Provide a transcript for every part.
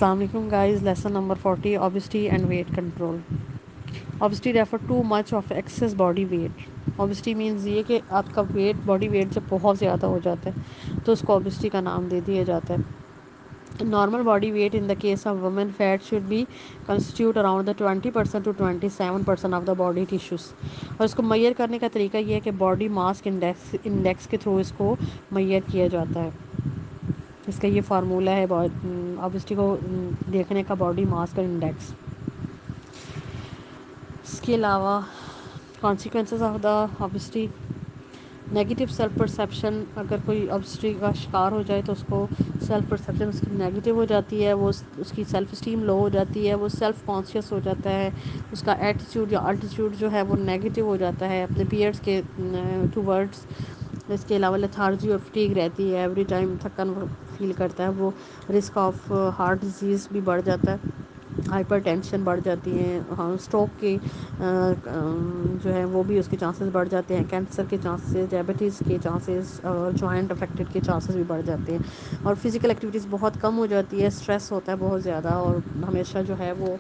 Assalamu alaikum guys, lesson number 40, obesity and weight control. Obesity refer to much of excess body weight. Obesity means ये कि आपका weight body weight जब बहुत ज़्यादा हो जाता है तो उसको obesity का नाम दे दिया जाता है. Normal body weight in the case of women fat should be constitute around the 20% to 27% of the body tissues. और इसको मैयर करने का तरीका ये है कि बॉडी मास इंडेक्स के थ्रू इसको मैयर किया जाता है. इसका ये फार्मूला है ऑब्वियसली को देखने का, बॉडी मास का इंडेक्स. इसके अलावा consequences of the obviously negative self perception. अगर कोई ऑब्वियसली का शिकार हो जाए तो उसको सेल्फ परसेप्शन उसकी नेगेटिव हो जाती है, वो उसकी सेल्फ स्टीम लो हो जाती है, वो सेल्फ कॉन्शियस हो जाता है, उसका एटीट्यूड या अल्टीट्यूड जो है वो नेगेटिव हो जाता है अपने पीरियड्स के टूवर्ड्स. इसके अलावा लेथार्जी और फटीग रहती है, एवरी टाइम थकन फील करता है वो. रिस्क ऑफ हार्ट डिजीज़ भी बढ़ जाता है, हाइपर टेंशन बढ़ जाती है, हाँ स्ट्रोक के जो है वो भी उसके चांसेस बढ़ जाते हैं, कैंसर के चांसेस, डायबिटीज़ के चांसेस और जॉइंट अफेक्टेड के चांसेस भी बढ़ जाते हैं. और फिज़िकल एक्टिविटीज़ बहुत कम हो जाती है, स्ट्रेस होता है बहुत ज़्यादा और हमेशा जो है वो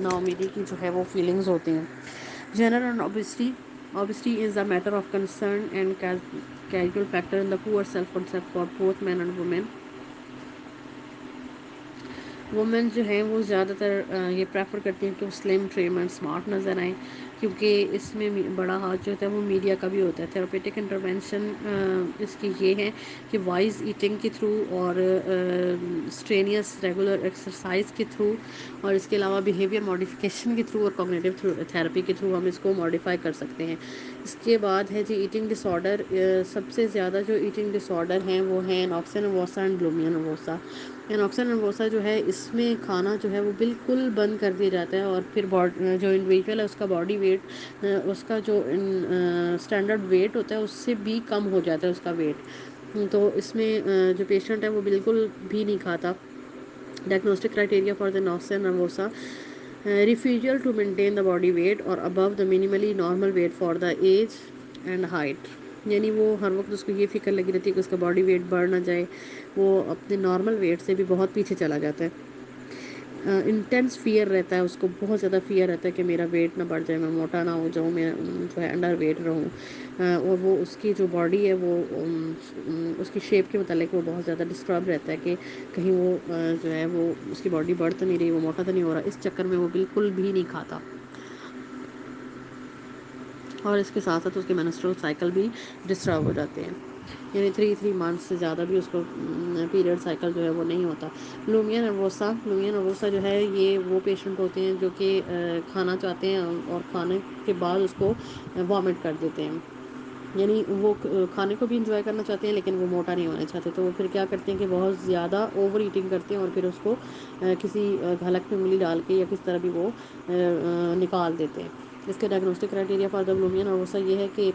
नाउमीदी की जो है वो फीलिंग्स होती हैं. Gender and obesity is a matter of concern and casual factor in the poor self-concept for both men and women. Women जो हैं वो ज़्यादातर ये प्रेफर करती हैं कि वो स्लिम ट्रिम एंड स्मार्ट नज़र आएँ, क्योंकि इसमें बड़ा हाथ जो होता है वो मीडिया का भी होता है. थेरापेटिक इंटरवेंशन इसकी ये है कि वाइज ईटिंग के थ्रू और स्ट्रेनियस रेगुलर एक्सरसाइज के थ्रू और इसके अलावा बिहेवियर मॉडिफिकेशन के थ्रू और कॉग्निटिव थेरेपी के थ्रू हम इसको मॉडिफाई कर सकते हैं. इसके बाद है जी ईटिंग डिसऑर्डर. सबसे ज़्यादा जो ईटिंग डिसऑर्डर हैं वो हैं anoxia nervosa and bulimia nervosa. Anoxia nervosa जो है इसमें खाना जो है वो बिल्कुल बंद कर दिया जाता है और फिर जो इंडिविजुअल है उसका बॉडी वेट उसका जो स्टैंडर्ड वेट होता है उससे भी कम हो जाता है उसका वेट. तो इसमें जो पेशेंट है वो बिल्कुल भी नहीं खाता. Diagnostic criteria for the anoxia nervosa: refusal to maintain the body weight or above the minimally normal weight for the age and height. यानी वो हर वक्त उसको ये फ़िक्र लगी रहती है कि उसका बॉडी वेट बढ़ ना जाए, वो अपने नॉर्मल वेट से भी बहुत पीछे चला जाता है. इंटेंस फियर रहता है, उसको बहुत ज़्यादा फियर रहता है कि मेरा वेट ना बढ़ जाए, मैं मोटा ना हो जाऊँ, मैं जो है अंडर वेट रहूँ. और वो उसकी जो बॉडी है वो उसकी शेप के मतलब वो बहुत ज़्यादा डिस्टर्ब रहता है कि कहीं वो जो है वो उसकी बॉडी बढ़ तो नहीं रही, वो मोटा तो नहीं हो रहा. इस चक्कर में वो बिल्कुल भी नहीं खाता और इसके साथ साथ उसके मेंस्ट्रुअल साइकिल भी डिस्टर्ब हो जाते हैं. यानी 3 मंथ्स से ज़्यादा भी उसको पीरियड साइकिल जो है वो नहीं होता. लुमिया नर्वोसा जो है ये वो पेशेंट होते हैं जो कि खाना चाहते हैं और खाने के बाद उसको वॉमिट कर देते हैं. यानी वो खाने को भी इंजॉय करना चाहते हैं लेकिन वो मोटा नहीं होना चाहते, तो वो फिर क्या करते हैं कि बहुत ज़्यादा ओवर ईटिंग करते हैं और फिर उसको किसी हलक में उंगली डाल के या किस तरह भी वो निकाल देते हैं. इसके diagnostic criteria for the bulimia nervosa ये है कि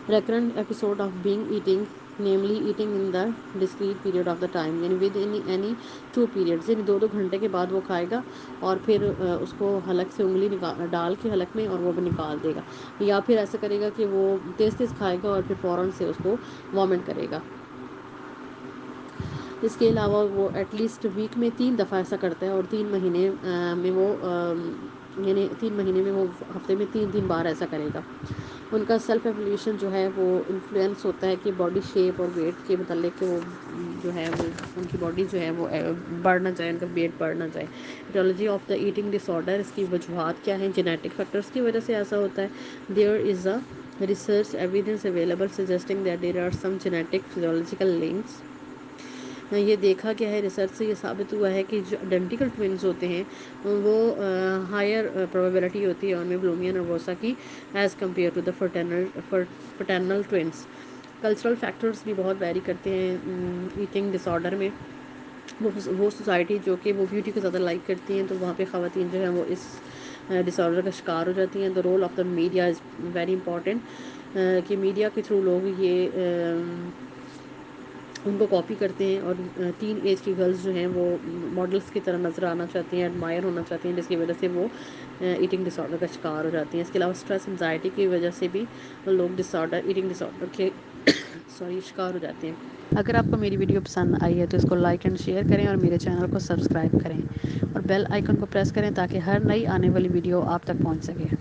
recurrent episode of being eating, namely eating in the discrete period of the time, यानी विद इन एनी 2 periods, यानी 2-2 घंटे के बाद वो खाएगा और फिर उसको हलक से उंगली डाल के हलक में और वो भी निकाल देगा, या फिर ऐसा करेगा कि वो तेज़ तेज़ खाएगा और फिर फ़ौरन से उसको वॉमिट करेगा. इसके अलावा वो एटलीस्ट वीक में 3 दफ़ा ऐसा करता है और 3 महीने में वो यानी 3 महीने में वो हफ्ते में 3 3 बार ऐसा करेगा. उनका सेल्फ एवोल्यूशन जो है वो इन्फ्लुएंस होता है कि बॉडी शेप और वेट के मतलब कि वो जो है वो उनकी बॉडी जो है वो बढ़ ना जाए, उनका वेट बढ़ ना जाए. Etiology of the eating disorder: इसकी वजूहत क्या हैं? जेनेटिक फैक्टर्स की वजह से ऐसा होता है. There is a research evidence available suggesting that there are some genetic physiological links. ये देखा गया है, रिसर्च से ये साबित हुआ है कि जो आइडेंटिकल ट्विन्स होते हैं वो हायर प्रोबेबिलिटी होती है उनमें बुलिमिया नर्वोसा की as compared to the fraternal twins. Cultural factors भी बहुत वैरी करते हैं ईटिंग डिसऑर्डर में. वो सोसाइटी जो कि वो ब्यूटी को ज़्यादा लाइक करती हैं तो वहाँ पे ख़वातीन जो हैं वो इस डिसऑर्डर का शिकार हो जाती हैं. The role of the media is very important, कि मीडिया के थ्रू लोग ये ان کو کاپی کرتے ہیں، اور ٹین ایج کی گرلز جو ہیں وہ ماڈلس کی طرح نظر آنا چاہتی ہیں، ایڈمائر ہونا چاہتی ہیں، جس کی وجہ سے وہ ایٹنگ ڈس آرڈر کا شکار ہو جاتی ہیں۔ اس کے علاوہ اسٹریس انزائٹی کی وجہ سے بھی لوگ ایٹنگ ڈس آرڈر کے شکار ہو جاتے ہیں۔ اگر آپ کو میری ویڈیو پسند آئی ہے تو اس کو لائک اینڈ شیئر کریں، اور میرے چینل کو سبسکرائب کریں، اور بیل آئیکن کو پریس کریں تاکہ ہر نئی آنے والی ویڈیو آپ تک پہنچ سکے۔